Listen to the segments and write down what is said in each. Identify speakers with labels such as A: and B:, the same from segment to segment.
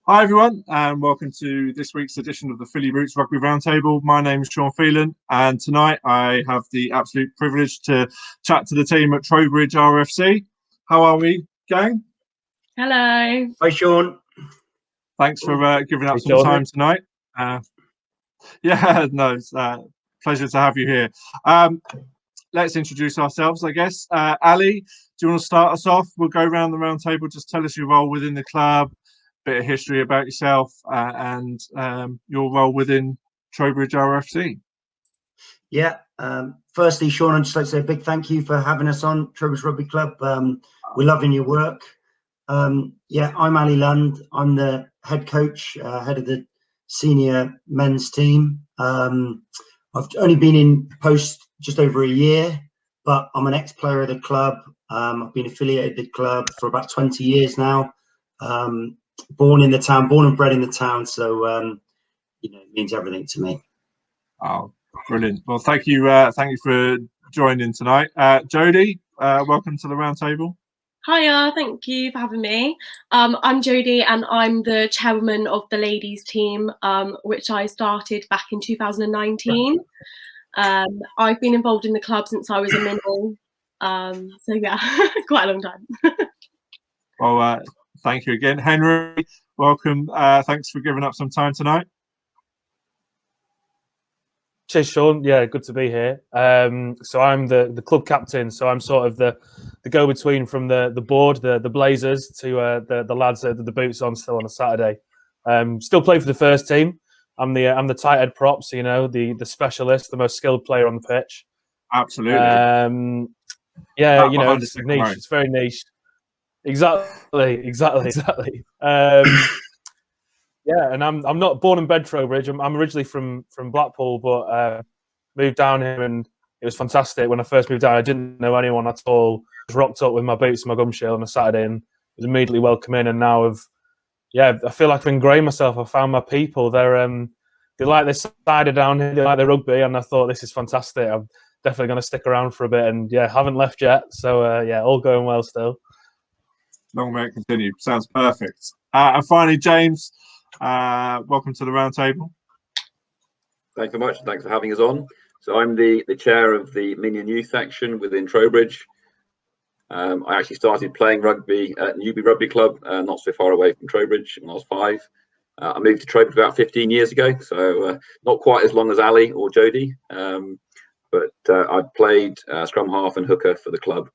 A: Hi everyone, and welcome to this week's edition of the Philly Roots Rugby Roundtable. My name is Sean Phelan, and tonight I have the absolute privilege to chat to the team at Trowbridge RFC. How are we, gang?
B: Hello.
C: Hi, Sean.
A: Thanks for giving up some time tonight. It's a pleasure to have you here. Let's introduce ourselves, I guess. Ali, do you want to start us off? We'll go around the round table. Just tell us your role within the club, bit of history about yourself, and your role within Trowbridge RFC.
C: Yeah. Firstly, Sean, I'd just like to say a big thank you for having us on Trowbridge Rugby Club. We're loving your work. I'm Ali Lund. I'm the head coach, head of the senior men's team. I've only been in post just over a year, but I'm an ex-player of the club. I've been affiliated with the club for about 20 years now. Born in the town, born and bred in the town, so it means everything to me.
A: Oh, brilliant! Well, thank you for joining tonight. Jodie, welcome to the round table.
B: Hiya, thank you for having me. I'm Jodie, and I'm the chairwoman of the ladies team, which I started back in 2019. I've been involved in the club since I was a mini, so yeah, quite a long time.
A: Well, thank you again, Henry. Welcome. Thanks for giving up some time tonight.
D: Cheers, Sean. Yeah, good to be here. So I'm the club captain. So I'm sort of the go-between from the board, the Blazers, to the lads that the boots on still on a Saturday. Still play for the first team. I'm the tight head prop, so the specialist, the most skilled player on the pitch.
A: Absolutely.
D: It's niche. It's very niche. Exactly. And I'm not born and bred Trowbridge. I'm originally from Blackpool, but moved down here, and it was fantastic. When I first moved down, I didn't know anyone at all. I just rocked up with my boots and my gum shield on a Saturday, and was immediately welcome in. And now I feel like I've ingrained myself. I found my people. They like this side of down here. They like the rugby, and I thought this is fantastic. I'm definitely going to stick around for a bit, and haven't left yet. So all going well still.
A: Long may it continue. Sounds perfect. And finally, James, welcome to the round table.
E: Thanks so much. Thanks for having us on. So I'm the chair of the Minion Youth section within Trowbridge. I actually started playing rugby at Newby Rugby Club, not so far away from Trowbridge, when I was 5. I moved to Trowbridge about 15 years ago, so not quite as long as Ali or Jodie, but I've played scrum half and hooker for the club.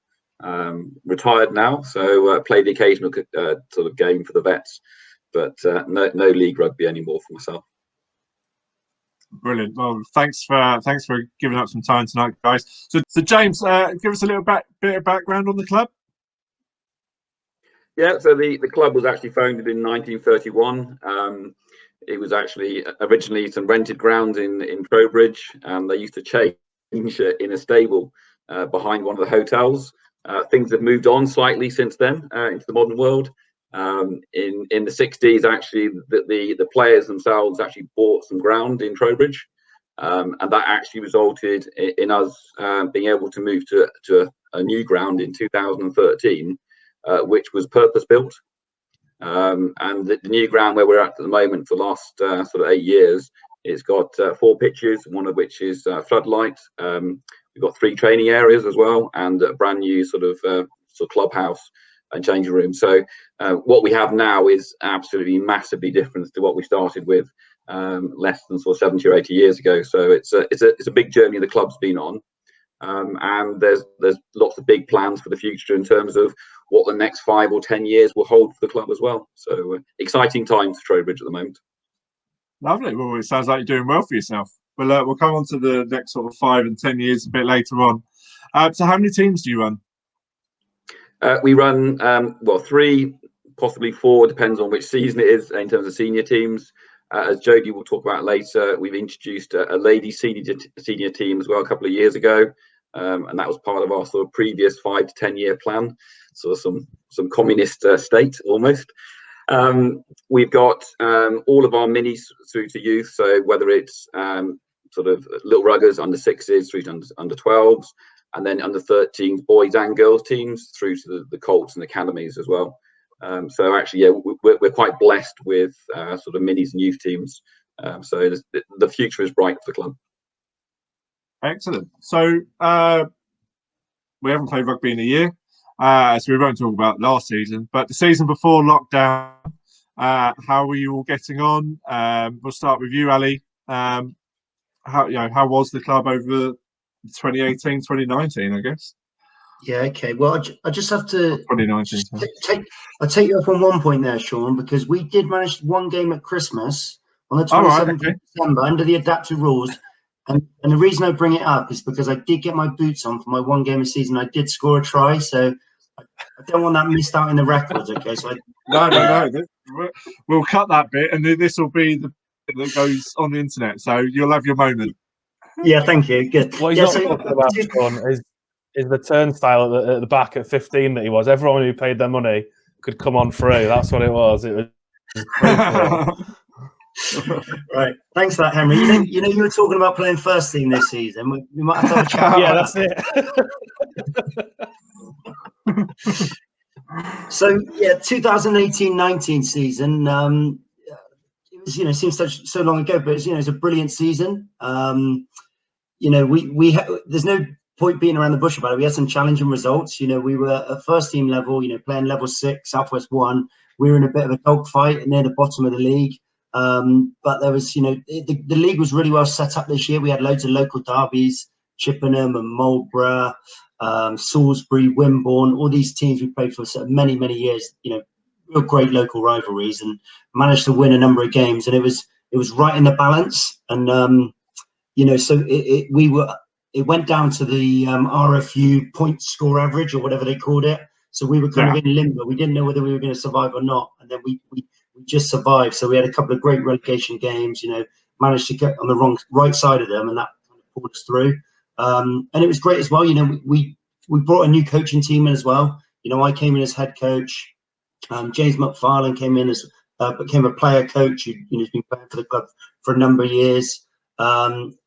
E: Retired now, so play the occasional sort of game for the vets, but no league rugby anymore for myself.
A: Brilliant. Well, thanks for giving up some time tonight, guys. So James, give us a little bit of background on the club.
E: Yeah, so the club was actually founded in 1931. It was actually originally some rented grounds in Trowbridge, and they used to change in a stable behind one of the hotels. Things have moved on slightly since then into the modern world. In the 60s, actually, the players themselves actually bought some ground in Trowbridge, and that actually resulted in us being able to move to a new ground in 2013, which was purpose built. And the new ground where we're at the moment for the last sort of 8 years, it's got 4 pitches, one of which is floodlight. We've got 3 training areas as well, and a brand new sort of clubhouse and changing room. So what we have now is absolutely massively different to what we started with less than sort of 70 or 80 years ago. So it's a big journey the club's been on, and there's lots of big plans for the future in terms of what the next 5 or 10 years will hold for the club as well. So exciting times for Trowbridge at the moment.
A: Lovely. Well, it sounds like you're doing well for yourself. Well, we'll come on to the next sort of 5 and 10 years a bit later on. So how many teams do you run?
E: We run 3, possibly 4, depends on which season it is in terms of senior teams. As Jodie will talk about later, we've introduced a ladies senior team as well a couple of years ago, and that was part of our sort of previous 5 to 10 year plan, sort of some communist state almost. We've got all of our minis through to youth, so whether it's sort of little ruggers, under 6s through to under 12s, and then under 13s boys and girls teams through to the Colts and academies as well. So actually, we're quite blessed with sort of minis and youth teams. So the future is bright for the club.
A: Excellent. So we haven't played rugby in a year, so we won't talk about last season. But the season before lockdown, how were you all getting on? We'll start with you, Ali. How was the club over 2018, 2019, I guess?
C: Yeah, okay. Well, I just have to
A: 2019.
C: I'll take you up on one point there, Sean, because we did manage one game at Christmas on the 27th of December under the adapted rules. And the reason I bring it up is because I did get my boots on for my one game of season. I did score a try, so I don't want that missed out in the records, okay? So
A: No. We'll cut that bit, and this will be the bit that goes on the internet. So you'll have your moment.
C: Yeah, thank you. Good.
D: What he's not talking about, Sean, is the turnstile at the back at 15 that he was. Everyone who paid their money could come on free. That's what it was. It was free for all.
C: Right. Thanks for that, Henry. You were talking about playing first team this season. We might have to have a chat.
D: Yeah, that's
C: it. So yeah, 2018-19 season. It was, seems so long ago, but it's a brilliant season. There's no point being around the bush about it. We had some challenging results. We were at first team level, playing level 6, Southwest 1. We were in a bit of a dogfight near the bottom of the league. But there was, the league was really well set up this year. We had loads of local derbies, Chippenham and Marlborough, Salisbury, Wimborne, all these teams we played for many, many years, real great local rivalries, and managed to win a number of games. And it was right in the balance. And, so it went down to the RFU point score average, or whatever they called it. So we were kind of in limbo. We didn't know whether we were going to survive or not. And then we just survived. So we had a couple of great relegation games, managed to get on the right side of them, and that kind of pulled us through. And it was great as well. We brought a new coaching team in as well. I came in as head coach. James McFarlane came in as became a player coach who's been playing for the club for a number of years.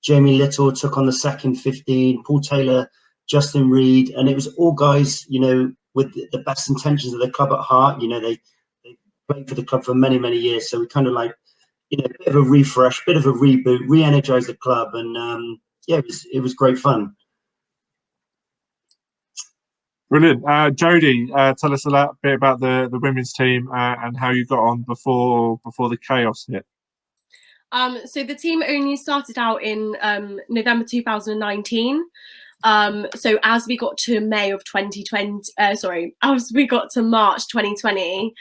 C: Jamie Little took on the second 15, Paul Taylor, Justin Reed, and it was all guys, with the best intentions of the club at heart. They played for the club for many, many years. So we kind of like, a bit of a refresh, bit of a reboot, re-energize the club. And it was great fun.
A: Brilliant. Jodie, tell us a little bit about the women's team and how you got on before the chaos hit.
B: So the team only started out in November 2019. So as we got to March 2020,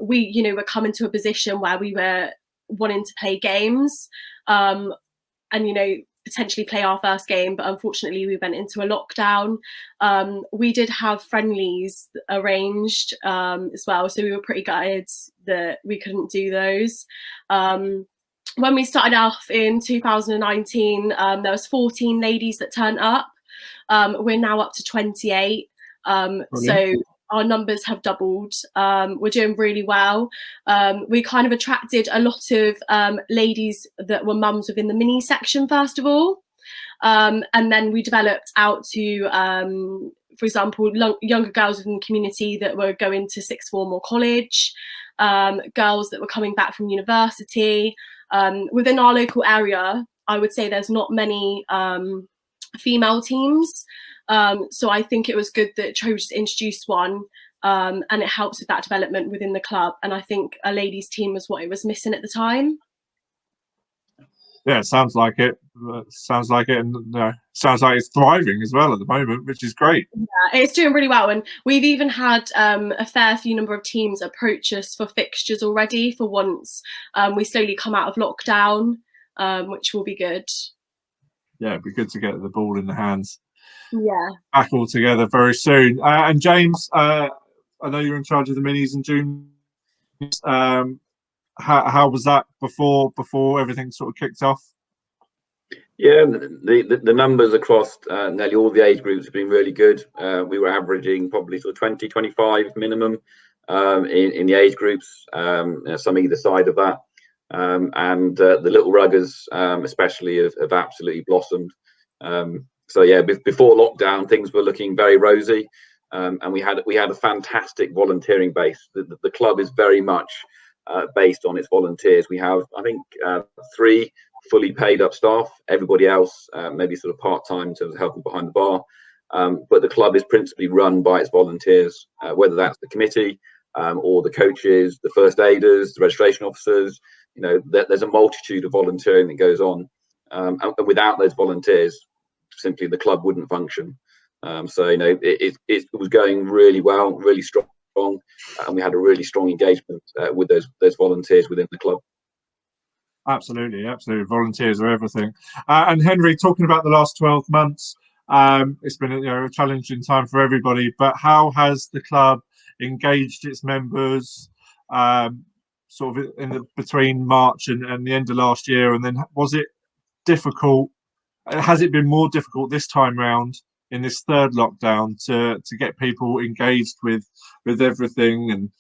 B: we were coming to a position where we were wanting to play games, and potentially play our first game, but unfortunately we went into a lockdown. We did have friendlies arranged as well, so we were pretty gutted that we couldn't do those. When we started off in 2019, there was 14 ladies that turned up. We're now up to 28. So our numbers have doubled. We're doing really well. We kind of attracted a lot of ladies that were mums within the mini section, first of all. And then we developed out to, for example, younger girls within the community that were going to sixth form or college, girls that were coming back from university. Within our local area, I would say there's not many female teams. So I think it was good that Trowbridge introduced one, and it helps with that development within the club. And I think a ladies' team was what it was missing at the time.
A: Yeah, it sounds like it. And sounds like it's thriving as well at the moment, which is great.
B: Yeah, it's doing really well. And we've even had a fair few number of teams approach us for fixtures already for once we slowly come out of lockdown, which will be good. Yeah,
A: it'd be good to get the ball in the hands.
B: Yeah. Back
A: all together very soon. And James, I know you're in charge of the minis in June. How was that before everything sort of kicked off?
E: Yeah, the numbers across nearly all the age groups have been really good. We were averaging probably sort of 20, 25 minimum in the age groups, some either side of that. And the little ruggers especially have absolutely blossomed. So yeah, before lockdown, things were looking very rosy. and we had a fantastic volunteering base. The club is very much based on its volunteers. We have, I think, 3 fully paid up staff. Everybody else maybe sort of part-time in terms of helping behind the bar. But the club is principally run by its volunteers, whether that's the committee or the coaches, the first aiders, the registration officers. You know, there's a multitude of volunteering that goes on, and without those volunteers, simply the club wouldn't function. So, you know, it was going really well, really strong, and we had a really strong engagement with those volunteers within the club.
A: Absolutely. Volunteers are everything. And Henry, talking about the last 12 months, it's been a challenging time for everybody. But how has the club engaged its members, sort of between March and the end of last year? And then was it difficult? Has it been more difficult this time round in this third lockdown to get people engaged with everything? And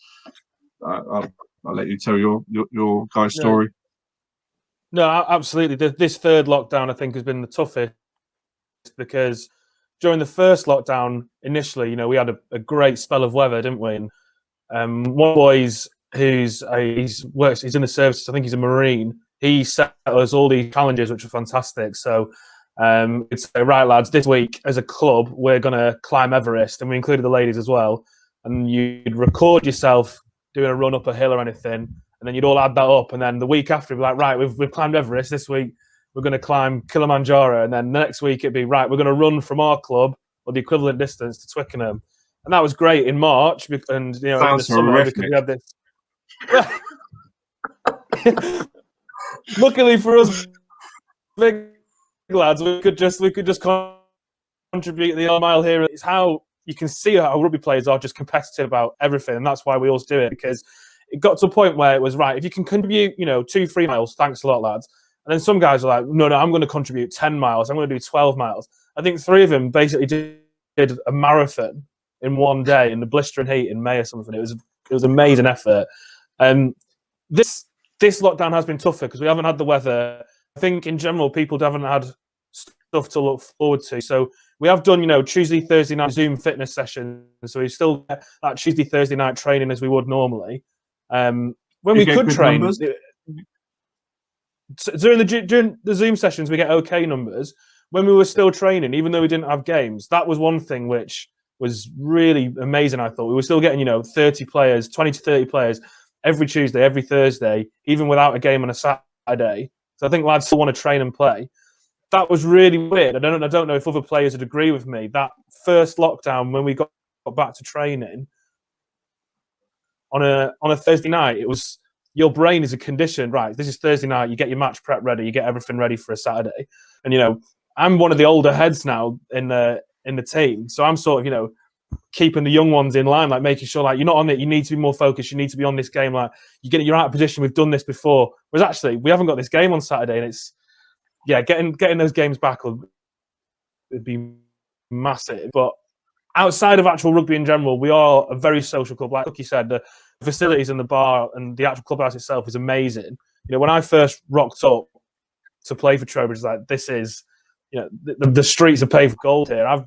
A: I'll let you tell your guy's story.
D: No, absolutely. This third lockdown, I think, has been the toughest, because during the first lockdown, initially, you know, we had a great spell of weather, didn't we? And one of the boys he's in the services, I think he's a Marine, he set us all these challenges, which were fantastic. So it's right, lads, this week as a club, we're going to climb Everest, and we included the ladies as well. And you'd record yourself doing a run up a hill or anything, and then you'd all add that up, and then the week after, it'd be like, right, we've climbed Everest. This week, we're going to climb Kilimanjaro, and then the next week, it'd be, right, we're going to run from our club, or the equivalent distance, to Twickenham. And that was great in March, and, you know, in the summer, because we had this. Luckily for us, big lads, we could just contribute the odd mile here. It's how you can see how rugby players are just competitive about everything, and that's why we always do it, because it got to a point where it was, right, if you can contribute, you know, 2-3 miles, thanks a lot, lads. And then some guys are like, no, I'm going to contribute 10 miles. I'm going to do 12 miles. I think 3 of them basically did a marathon in one day in the blistering heat in May or something. It was an amazing effort. This lockdown has been tougher because we haven't had the weather. I think in general, people haven't had stuff to look forward to. So we have done, you know, Tuesday, Thursday night Zoom fitness sessions. So we still get that Tuesday, Thursday night training as we would normally. When we could train, during the Zoom sessions, we get okay numbers. When we were still training, even though we didn't have games, that was one thing which was really amazing, I thought. We were still getting, you know, 30 players, 20 to 30 players every Tuesday, every Thursday, even without a game on a Saturday. So I think lads still want to train and play. That was really weird. I don't know if other players would agree with me. That first lockdown, when we got back to training on a Thursday night, it was, your brain is a condition, right? This is Thursday night. You get your match prep ready. You get everything ready for a Saturday. And, you know, I'm one of the older heads now in the team, so I'm sort of, you know, keeping the young ones in line, like making sure, like, you're not on it. You need to be more focused. You need to be on this game. Like, you're out of position. We've done this before. Whereas actually, we haven't got this game on Saturday, and it's, yeah, getting those games back would be massive. But outside of actual rugby in general, we are a very social club. Like you said, the facilities and the bar and the actual clubhouse itself is amazing. You know, when I first rocked up to play for Trowbridge, like, this is, you know, the streets are paved with gold here. I've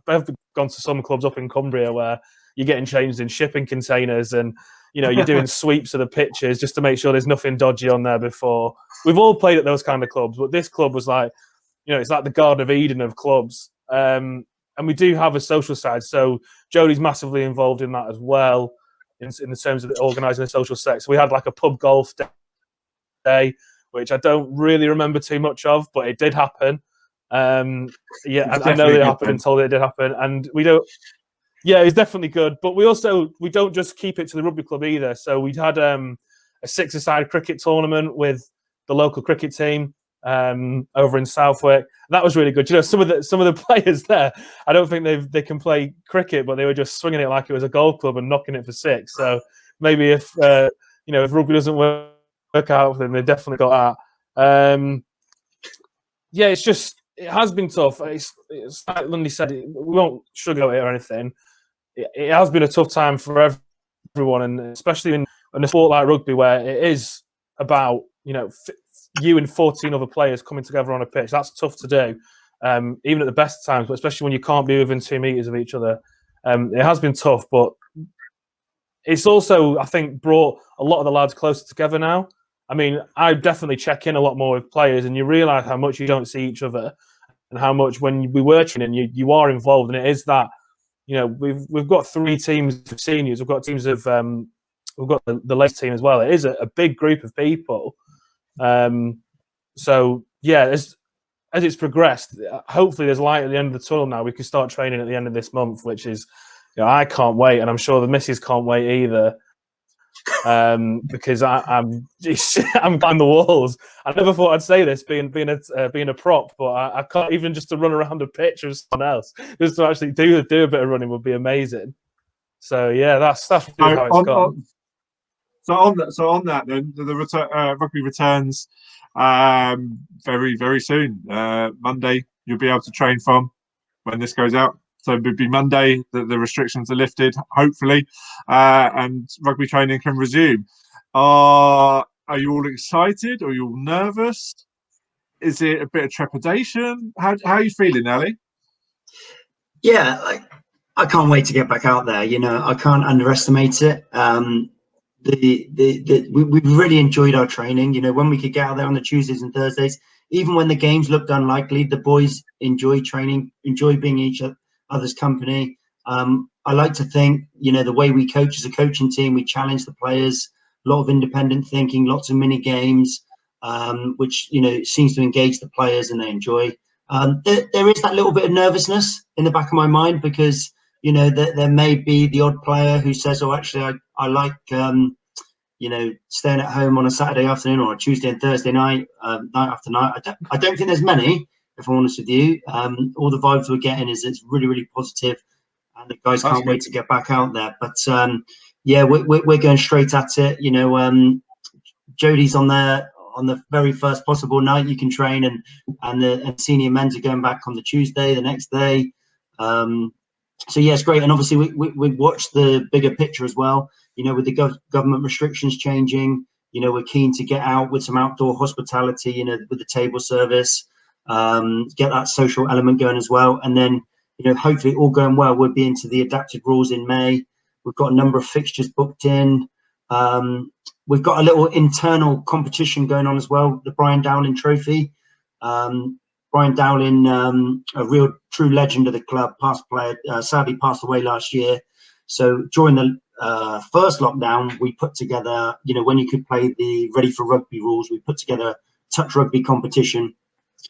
D: gone to some clubs up in Cumbria where you're getting changed in shipping containers, and, you know, you're doing sweeps of the pitches just to make sure there's nothing dodgy on there before. We've all played at those kind of clubs, but this club was like, you know, it's like the Garden of Eden of clubs. And we do have a social side. So Jodie's massively involved in that as well, in the terms of organising the social sex. We had like a pub golf day, which I don't really remember too much of, but it did happen. I know it happened and told it did happen, and we don't. Yeah, it's definitely good, but we don't just keep it to the rugby club either. So we had a 6-a-side cricket tournament with the local cricket team over in Southwick. That was really good. You know, some of the players there, I don't think they can play cricket, but they were just swinging it like it was a golf club and knocking it for 6. So maybe if if rugby doesn't work out for them, they've definitely got that. Yeah, it's just. It has been tough. It's like Lundy said, we won't sugarcoat it or anything. It has been a tough time for everyone, and especially in a sport like rugby, where it is about, you know, you and 14 other players coming together on a pitch. That's tough to do, even at the best times, but especially when you can't be within 2 meters of each other. It has been tough, but it's also, I think, brought a lot of the lads closer together now. I mean, I definitely check in a lot more with players, and you realise how much you don't see each other, and how much when we were training, you are involved, and it is that, you know, we've got 3 teams of seniors, we've got teams of we've got the late team as well. It is a big group of people. So yeah, as it's progressed, hopefully there's light at the end of the tunnel now. We can start training at the end of this month, which is, you know, I can't wait, and I'm sure the missus can't wait either. Because I'm behind the walls. I never thought I'd say this, being a prop, but I can't even just to run around a pitch with someone else. Just to actually do a bit of running would be amazing. So yeah, that's really how it's gone.
A: So on that, then the rugby returns very, very soon. Monday, you'll be able to train from when this goes out. So it would be Monday that the restrictions are lifted, hopefully, and rugby training can resume. Are you all excited? Are you all nervous? Is it a bit of trepidation? How are you feeling, Ali?
C: Yeah, I can't wait to get back out there. You know, I can't underestimate it. We've really enjoyed our training. You know, when we could get out there on the Tuesdays and Thursdays, even when the games looked unlikely, the boys enjoy training, enjoy being each other's company. I like to think, you know, the way we coach as a coaching team, we challenge the players, a lot of independent thinking, lots of mini games, which, you know, seems to engage the players and they enjoy. There is that little bit of nervousness in the back of my mind because, you know, there may be the odd player who says, oh, actually, I like, you know, staying at home on a Saturday afternoon or a Tuesday and Thursday night, night after night. I don't think there's many, if I'm honest with you. All the vibes we're getting is it's really, really positive, and the guys can't wait to get back out there. But yeah, we're going straight at it. You know, Jodie's on the very first possible night you can train, and the senior men's are going back on the Tuesday, the next day. So yeah, it's great, and obviously we watched the bigger picture as well. You know, with the government restrictions changing, you know, we're keen to get out with some outdoor hospitality. You know, with the table service, get that social element going as well, and then, you know, hopefully all going well, we'll be into the adapted rules in May. We've got a number of fixtures booked in. We've got a little internal competition going on as well, the Brian Dowling Trophy. Brian Dowling, a real true legend of the club, past player, sadly passed away last year. So during the first lockdown, we put together, you know, when you could play the Ready for Rugby rules, we put together a touch rugby competition.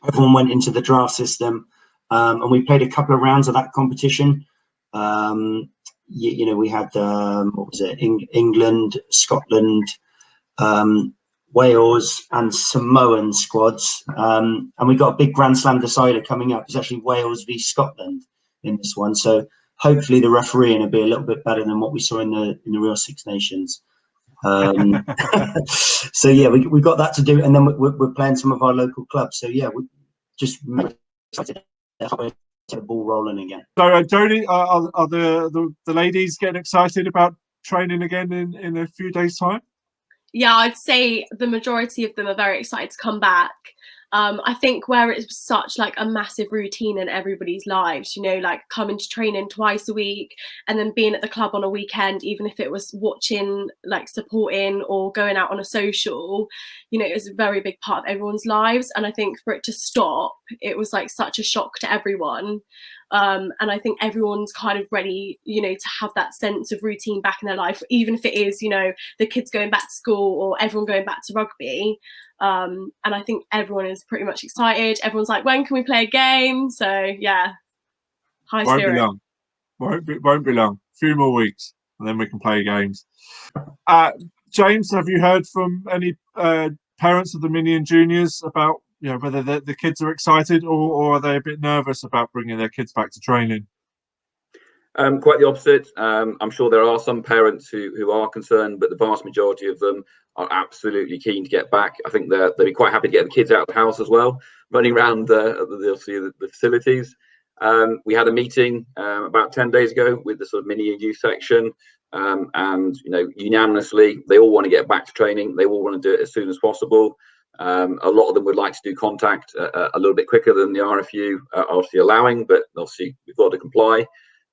C: Everyone went into the draft system, and we played a couple of rounds of that competition. You know, we had, what was it, England, Scotland, Wales and Samoan squads, and we got a big Grand Slam decider coming up. It's actually Wales v Scotland in this one, so hopefully the refereeing will be a little bit better than what we saw in the real Six Nations. So yeah, we got that to do, and then we're playing some of our local clubs. So yeah, we just excited to get the ball rolling again.
A: So Jodie, are the ladies getting excited about training again in a few days' time?
B: Yeah, I'd say the majority of them are very excited to come back. I think where it's such like a massive routine in everybody's lives, you know, like coming to training twice a week and then being at the club on a weekend, even if it was watching, like supporting or going out on a social, you know, it was a very big part of everyone's lives. And I think for it to stop, it was like such a shock to everyone. And I think everyone's kind of ready, you know, to have that sense of routine back in their life, even if it is, you know, the kids going back to school or everyone going back to rugby. And I think everyone is pretty much excited. Everyone's like, when can we play a game? So yeah, high spirit.
A: Won't be long. A few more weeks and then we can play games. James, have you heard from any parents of the mini and juniors about, you know, whether the kids are excited or are they a bit nervous about bringing their kids back to training?
E: Quite the opposite. I'm sure there are some parents who are concerned, but the vast majority of them are absolutely keen to get back. I think they'll be quite happy to get the kids out of the house as well, running around the facilities. We had a meeting about 10 days ago with the sort of mini and youth section, and you know, unanimously they all want to get back to training. They all want to do it as soon as possible. A lot of them would like to do contact a little bit quicker than the RFU obviously allowing, but obviously we've got to comply.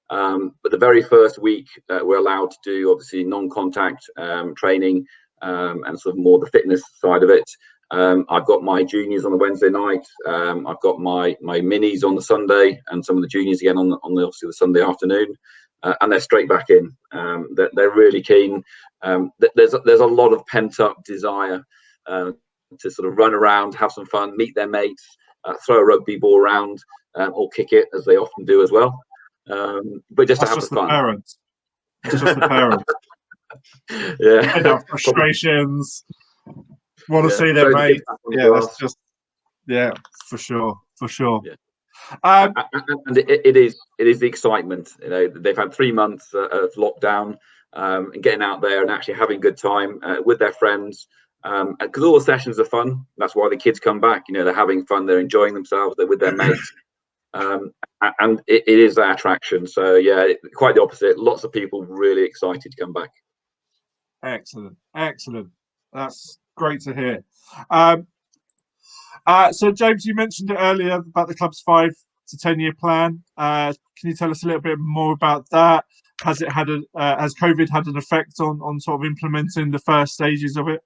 E: But the very first week, we're allowed to do obviously non-contact training and sort of more the fitness side of it. I've got my juniors on the Wednesday night. I've got my minis on the Sunday, and some of the juniors again on the obviously the Sunday afternoon, and they're straight back in. They're really keen. There's a lot of pent up desire to sort of run around, have some fun, meet their mates, throw a rugby ball around, or kick it as they often do as well. But just
A: That's
E: to have
A: just
E: the fun.
A: Parents. It's just the parents.
E: Yeah.
A: And our frustrations. Want to see their
E: Throw the
A: mates.
E: kids back on the
A: Yeah, that's
E: grass.
A: just for sure.
E: Yeah.
A: Um,
E: And it is the excitement. You know, they've had 3 months of lockdown, and getting out there and actually having a good time with their friends. Because all the sessions are fun. That's why the kids come back. You know, they're having fun. They're enjoying themselves. They're with their mates. And it is that attraction. So yeah, quite the opposite. Lots of people really excited to come back.
A: Excellent. That's great to hear. So James, you mentioned it earlier about the club's 5 to 10 year plan. Can you tell us a little bit more about that? Has COVID had an effect on sort of implementing the first stages of it?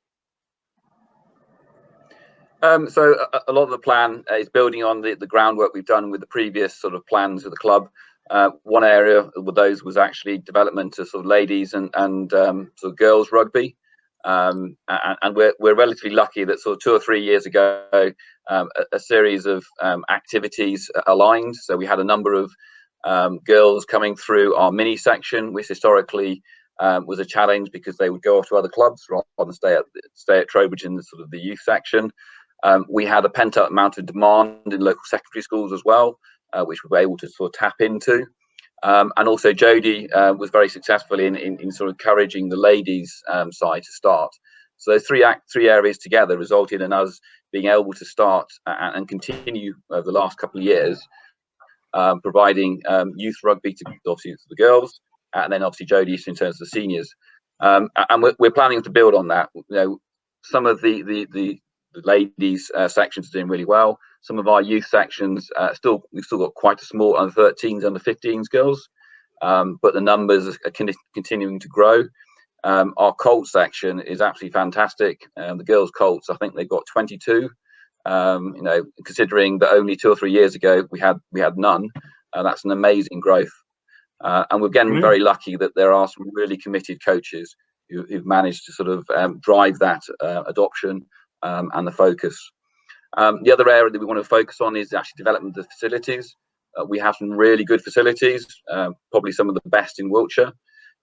E: So a lot of the plan is building on the groundwork we've done with the previous sort of plans of the club. One area with those was actually development of sort of ladies and sort of girls rugby. And we're relatively lucky that sort of 2 or 3 years ago, a series of activities aligned. So we had a number of girls coming through our mini section, which historically was a challenge because they would go off to other clubs rather than stay at Trowbridge in the sort of the youth section. We had a pent-up amount of demand in local secondary schools as well, which we were able to sort of tap into. And also Jodie was very successful in sort of encouraging the ladies side to start. So those three areas together resulted in us being able to start and continue over the last couple of years, providing youth rugby to obviously the girls, and then obviously Jodie in terms of the seniors. And we're planning to build on that. You know, some of the ladies sections are doing really well. Some of our youth sections we've still got quite a small under 13s, under 15s girls, but the numbers are continuing to grow. Our Colts section is absolutely fantastic. The girls Colts, I think they've got 22. You know, considering that only 2 or 3 years ago we had none, that's an amazing growth. And we're getting very lucky that there are some really committed coaches who've managed to sort of drive that adoption and the focus. The other area that we want to focus on is actually development of the facilities. We have some really good facilities, probably some of the best in Wiltshire,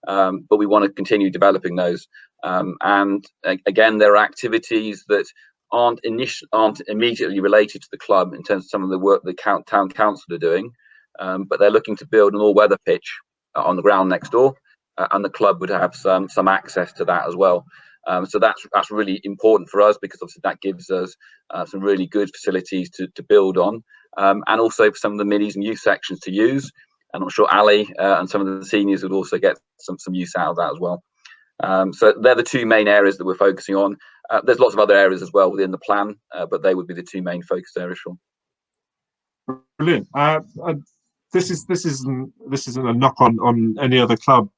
E: but we want to continue developing those. And again, there are activities that aren't immediately related to the club in terms of some of the work the town council are doing, but they're looking to build an all-weather pitch on the ground next door, and the club would have some access to that as well. So that's really important for us because obviously that gives us some really good facilities to build on, and also for some of the minis and youth sections to use. And I'm sure Ali and some of the seniors would also get some use out of that as well. So they're the 2 main areas that we're focusing on. There's lots of other areas as well within the plan, but they would be the 2 main focus areas.
A: Brilliant. This isn't a knock on any other club,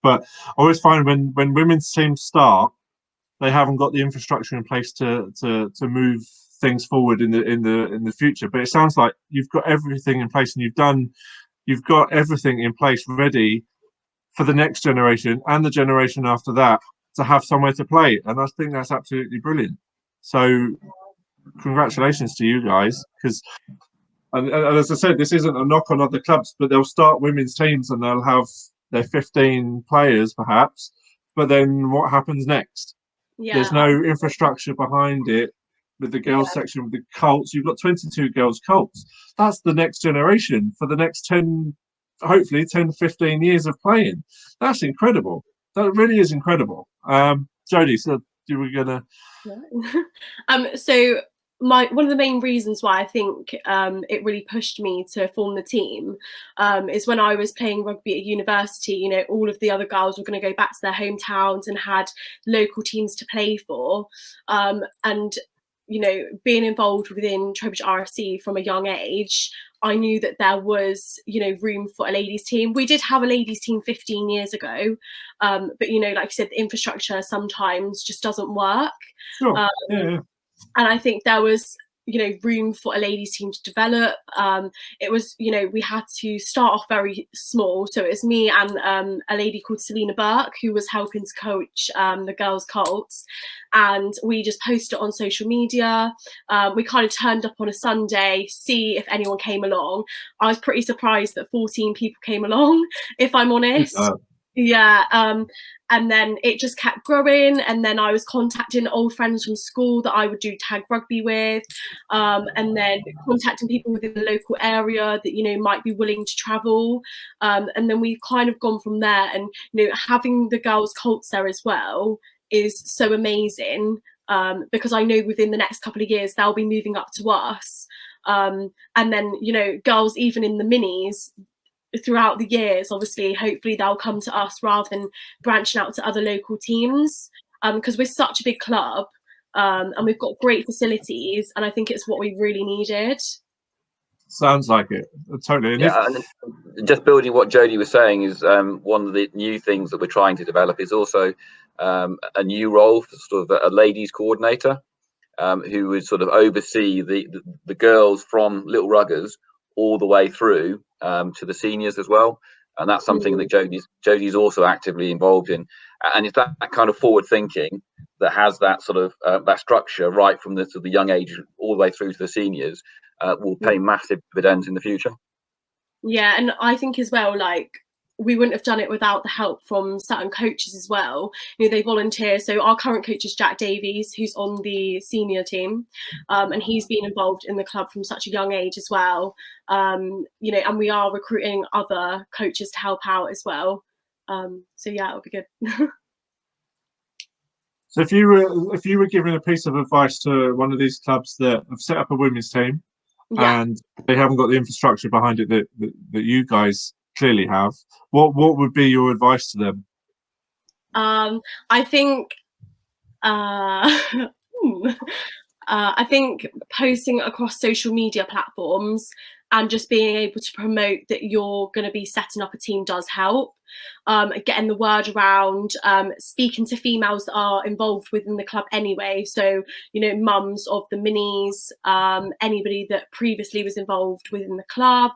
A: but I always find when women's teams start, they haven't got the infrastructure in place to move things forward in the future. But it sounds like you've got everything in place, and you've got everything in place ready for the next generation and the generation after that to have somewhere to play. And I think that's absolutely brilliant. So congratulations to you guys, because and as I said, this isn't a knock on other clubs, but they'll start women's teams and they'll have their 15 players perhaps, but then what happens next?
B: Yeah.
A: There's no infrastructure behind it. With the girls section, with the Colts, you've got 22 girls Colts. That's the next generation for the next 10, hopefully 10, 15 years of playing. That's incredible. That really is incredible. Jodie, so you were gonna...
B: So one of the main reasons why I think it really pushed me to form the team is when I was playing rugby at university, you know, all of the other girls were going to go back to their hometowns and had local teams to play for. And being involved within Trowbridge RFC from a young age, I knew that there was, room for a ladies team. We did have a ladies team 15 years ago, but like you said, the infrastructure sometimes just doesn't work.
A: Sure. Yeah.
B: And I think there was, room for a ladies team to develop. It was, we had to start off very small. So it was me and a lady called Selena Burke, who was helping to coach the girls' Colts. And we just posted it on social media. We kind of turned up on a Sunday, see if anyone came along. I was pretty surprised that 14 people came along, if I'm honest. Yeah. And then it just kept growing, and then I was contacting old friends from school that I would do tag rugby with, and then contacting people within the local area that might be willing to travel, and then we've kind of gone from there. And having the girls' Colts there as well is so amazing, because I know within the next couple of years they'll be moving up to us, and then girls even in the minis throughout the years, obviously, hopefully they'll come to us rather than branching out to other local teams, because we're such a big club, and we've got great facilities, and I think it's what we really needed.
A: Sounds like it. Totally.
E: And just building what Jodie was saying is one of the new things that we're trying to develop is also a new role for sort of a ladies coordinator, who would sort of oversee the girls from Little Ruggers all the way through to the seniors as well. And that's something that Jodie's also actively involved in. And it's that kind of forward thinking that has that sort of that structure right from the sort of young age all the way through to the seniors will pay massive dividends in the future.
B: Yeah, and I think as well, like, we wouldn't have done it without the help from certain coaches as well. They volunteer. So our current coach is Jack Davies, who's on the senior team, and he's been involved in the club from such a young age as well. And we are recruiting other coaches to help out as well. So yeah, it'll be good.
A: So if you were giving a piece of advice to one of these clubs that have set up a women's team, and they haven't got the infrastructure behind it that you guys clearly have, what would be your advice to them?
B: I think I think posting across social media platforms and just being able to promote that you're going to be setting up a team does help. Getting the word around, speaking to females that are involved within the club anyway. So, mums of the minis, anybody that previously was involved within the club.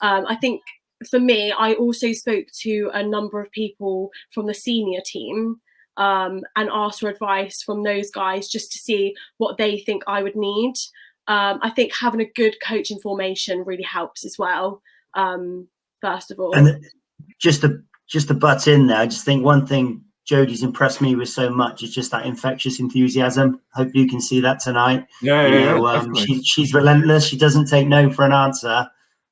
B: I think for me, I also spoke to a number of people from the senior team, and asked for advice from those guys just to see what they think I would need. I think having a good coaching formation really helps as well, first of all.
C: And just to butt in there, I just think one thing Jodie's impressed me with so much is just that infectious enthusiasm. Hope you can see that tonight. She's relentless. She doesn't take no for an answer.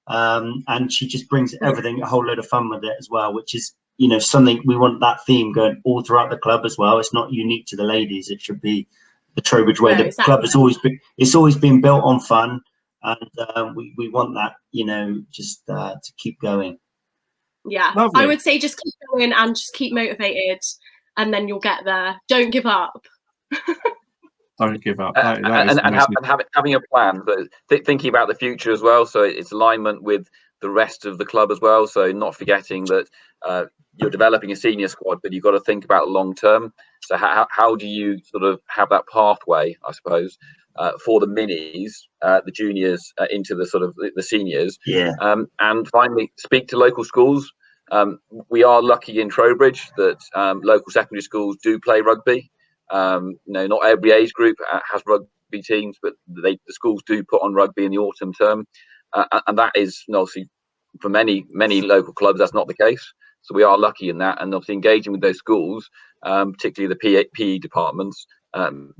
C: And she just brings everything, a whole load of fun with it as well, which is, something we want that theme going all throughout the club as well. It's not unique to the ladies. It should be the Trowbridge way. The club has always been built on fun, and we want that, just to keep going.
B: Yeah, lovely. I would say just keep going and just keep motivated, and then you'll get there. Don't give up.
A: Don't give up.
E: Having a plan, but thinking about the future as well. So it's alignment with the rest of the club as well. So not forgetting that you're developing a senior squad, but you've got to think about long term. So how do you sort of have that pathway, I suppose, for the minis, the juniors, into the sort of the seniors?
C: Yeah.
E: And finally, speak to local schools. We are lucky in Trowbridge that local secondary schools do play rugby. Not every age group has rugby teams, but the schools do put on rugby in the autumn term, and that is obviously for many local clubs that's not the case. So we are lucky in that, and obviously engaging with those schools, particularly the PE departments,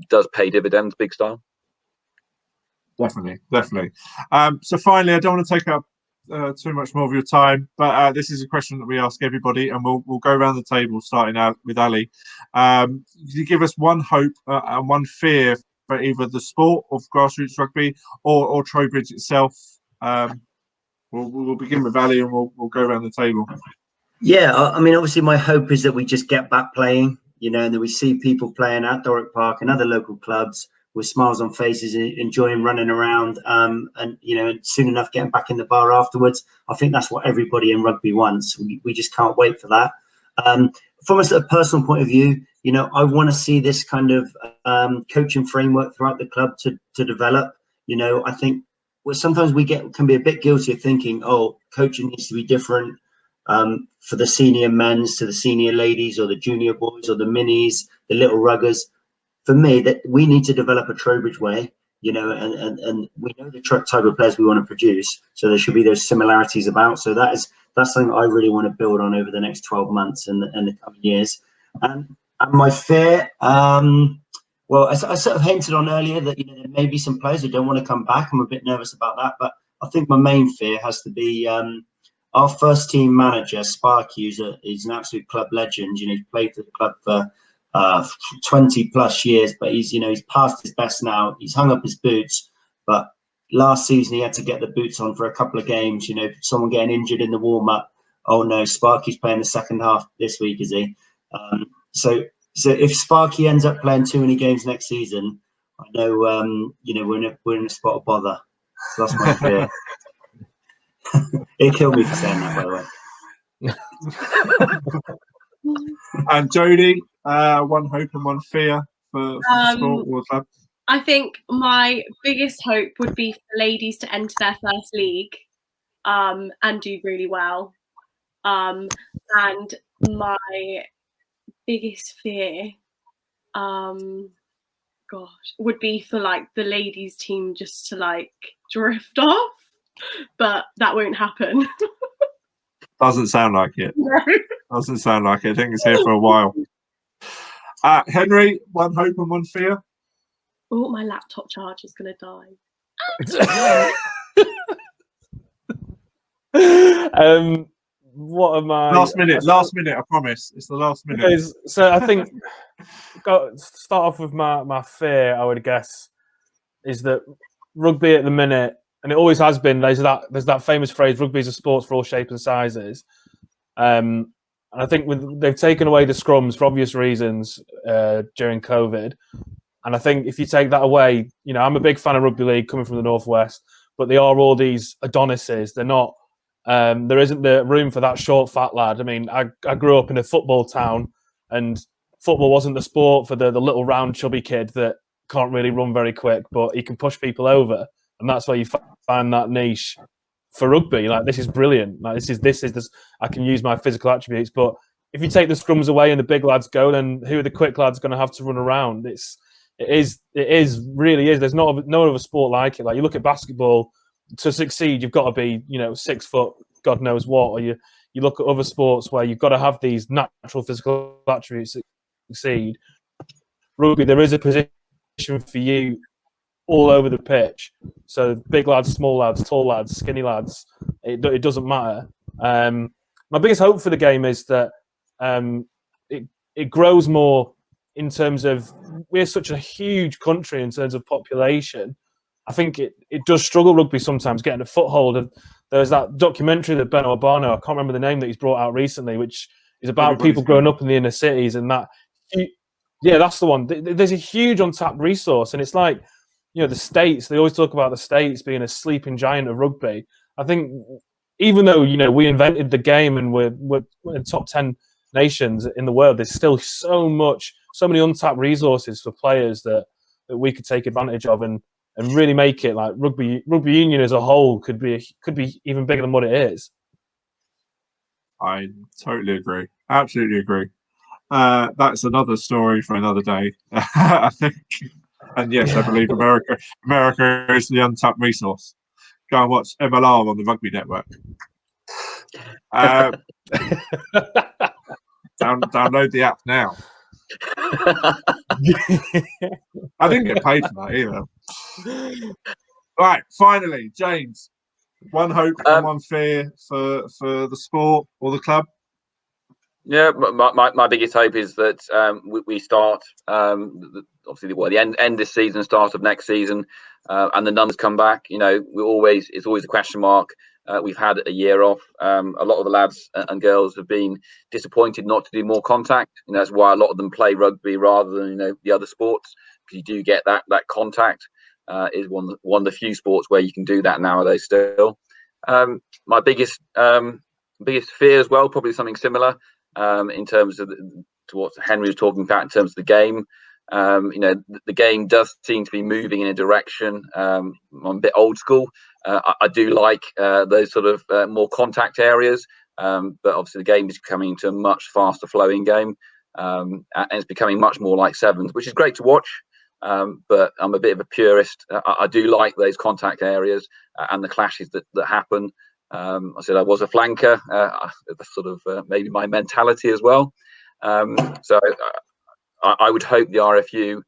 E: does pay dividends big style.
A: Definitely. So finally, I don't want to take up too much more of your time, but this is a question that we ask everybody, and we'll go around the table, starting out with Ali. Can you give us one hope and one fear for either the sport of grassroots rugby or Trowbridge itself? We'll begin with Ali, and we'll go around the table.
C: Yeah, I mean, obviously my hope is that we just get back playing, and that we see people playing at Doric Park and other local clubs, with smiles on faces, enjoying running around, and soon enough getting back in the bar afterwards. I think that's what everybody in rugby wants. We just can't wait for that. From a personal point of view, I want to see this kind of coaching framework throughout the club to develop. I think sometimes we can be a bit guilty of thinking, oh, coaching needs to be different for the senior men's to the senior ladies, or the junior boys, or the minis, the little ruggers. For me, that we need to develop a Trowbridge way, and we know the type of players we want to produce. So there should be those similarities about. So that's something I really want to build on over the next 12 months and the coming years. And my fear, well, I sort of hinted on earlier that there may be some players who don't want to come back. I'm a bit nervous about that, but I think my main fear has to be our first team manager, Sparky, he's an absolute club legend. He's played for the club for 20 plus years, but he's past his best now. He's hung up his boots, but last season he had to get the boots on for a couple of games. Someone getting injured in the warm up. Oh no, Sparky's playing the second half this week, is he? So if Sparky ends up playing too many games next season, I know we're in a spot of bother. So that's my fear. It killed me for saying that, by the way.
A: And Jodie, one hope and one fear for the sport or club?
B: I think my biggest hope would be for ladies to enter their first league and do really well. And my biggest fear, would be for the ladies team just to drift off, but that won't happen.
A: Doesn't sound like it.
B: No.
A: Doesn't sound like it. I think it's here for a while. Henry, one hope and one fear?
B: Oh, my laptop charge is going to die.
D: What am I?
A: Last minute, I promise. It's the last minute.
D: So I think, start off with my fear, I would guess, is that rugby at the minute, and it always has been, there's that famous phrase, rugby is a sport for all shapes and sizes. And I think they've taken away the scrums for obvious reasons during COVID. And I think if you take that away, I'm a big fan of rugby league coming from the Northwest, but they are all these Adonises. They're not, there isn't the room for that short, fat lad. I mean, I grew up in a football town, and football wasn't the sport for the little round chubby kid that can't really run very quick, but he can push people over. And that's why you find that niche for rugby. This is brilliant. This is I can use my physical attributes, but if you take the scrums away and the big lads go, then who are the quick lads going to have to run around? It really is. There's no other sport like it. You look at basketball, to succeed, you've got to be, 6 foot, God knows what. Or you look at other sports where you've got to have these natural physical attributes to succeed. Rugby, there is a position for you all over the pitch. So big lads, small lads, tall lads, skinny lads, it doesn't matter. My biggest hope for the game is that it grows more in terms of, we're such a huge country in terms of population. I think it does struggle, rugby, sometimes getting a foothold. There's that documentary that Ben Urbano, I can't remember the name, that he's brought out recently, which is about people growing up in the inner cities, and that, yeah, that's the one. There's a huge untapped resource, and it's like, the States, they always talk about the States being a sleeping giant of rugby. I think even though, we invented the game and we're in top 10 nations in the world, there's still so many untapped resources for players that we could take advantage of and really make it rugby union as a whole could be even bigger than what it is.
A: I totally agree. Absolutely agree. That's another story for another day, I think. And yes, I believe America is the untapped resource. Go and watch MLR on the Rugby Network. Download the app now. I didn't get paid for that either. Right, finally, James, one hope and one fear for the sport or the club.
E: Yeah, my biggest hope is that we start obviously the end this season, start of next season, and the numbers come back. It's always a question mark we've had a year off. A lot of the lads and girls have been disappointed not to do more contact. That's why a lot of them play rugby rather than the other sports, because you do get that contact. Is one of the few sports where you can do that nowadays still. My biggest fear as well, probably something similar in terms of to what Henry was talking about in terms of the game. The game does seem to be moving in a direction. I'm a bit old school. I do like those sort of more contact areas, but obviously the game is coming into a much faster flowing game, and it's becoming much more like sevens, which is great to watch. But I'm a bit of a purist. I do like those contact areas and the clashes that happen. I said I was a flanker. That's sort of maybe my mentality as well. So I would hope the RFU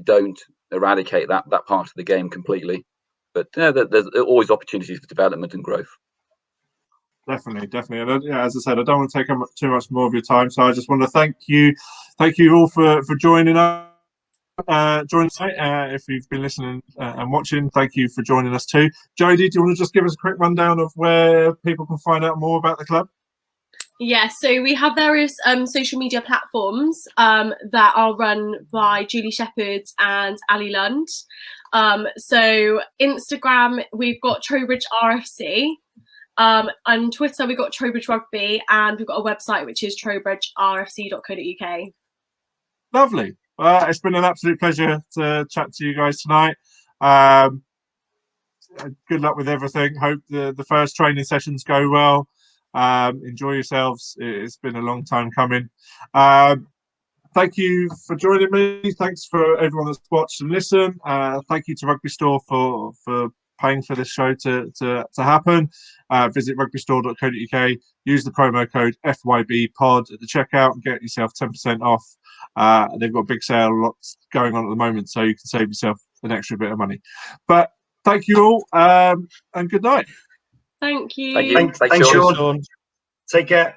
E: don't eradicate that part of the game completely. But there's always opportunities for development and growth.
A: Definitely. And as I said, I don't want to take up too much more of your time, so I just want to thank you all for joining us. If you've been listening and watching, thank you for joining us too. Jodie, do you want to just give us a quick rundown of where people can find out more about the club?
B: Yeah, so we have various social media platforms that are run by Julie Shepherd and Ali Lund. So Instagram, we've got Trowbridge RFC. On Twitter, we've got Trowbridge Rugby, and we've got a website which is trowbridgerfc.co.uk.
A: Lovely. It's been an absolute pleasure to chat to you guys tonight. Good luck with everything. Hope the first training sessions go well. Enjoy yourselves. It's been a long time coming. Thank you for joining me. Thanks for everyone that's watched and listened. Thank you to Rugby Store for paying for this show to happen. Visit rugbystore.co.uk. Use the promo code FYB Pod at the checkout and get yourself 10% off. They've got a big sale lots going on at the moment, so you can save yourself an extra bit of money. But thank you all, and good night.
B: Thank you.
E: Thank you.
C: Thanks, Sean. Take care.